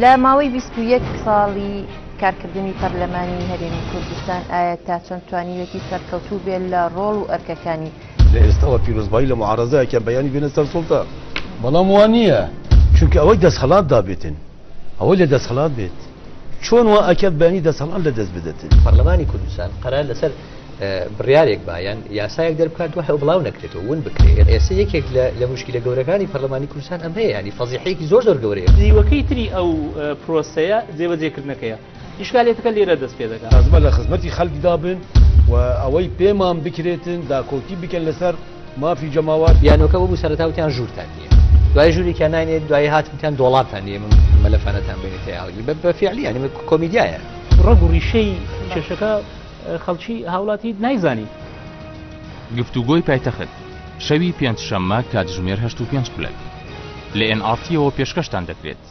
لە ماوەی 21 ساڵی کارکردنی پەرلەمانی هەرێمی کوردستان ئایا تا چەند توانیوێتی سەرکەوتوو بێت لە ڕۆڵ و ئەرکەکانی لە ئێستاوە پیرۆزبایی لە معارەزەیەکیان بەیانی بێنە سەر سوڵتە بەڵام وان نییە چونکە ئەوەی دەسەڵات دابێتن ئەوەی لە دەسەڵات بێت چۆن وا ئەکەت بەیانی دەسەڵات لە دەست بدەتن پەرلەمانی کوردستان قەرار لەسەر بڕیارێک بایان یاسایەک دەربکات وحە بڵاو نەکرێتەوە ون بکرێت ئێستا یەکێک لە مشکلە گەورەکانی پەرلەمانی کوردستان ئەم هەیە ینی فەزیحەیەکی زۆر گەورەیە دیوەکەی تری ئەو پرۆسەیە جێبەجێکردنەکەیە ئیشکالێتەکە لێرە دەست پێ دەکات لازمە لە خزمەتی خەڵکی دابن و ئەوەی پێمان بکرێتن داکۆتی بکەن لەسەر مافی جەماوات بیانۆکە بۆ سەرەتاوتیان ژوورتان نیە دوای ژووریکیان نانێت دوای هاتمتیان دۆڵاتان نیە من مەلەفانەتان بینێتەوە بە فیعلی ینی کۆمیدیایە ڕەگ و ڕیشەی کێشەکە خەڵکی هاوڵاتی نایزانی. گفتوگۆی پایتەخت شەوی پێنج شەممە کاتژمێر 8:05 لە NRT-ەوە پێشکەشتان دەکرێت.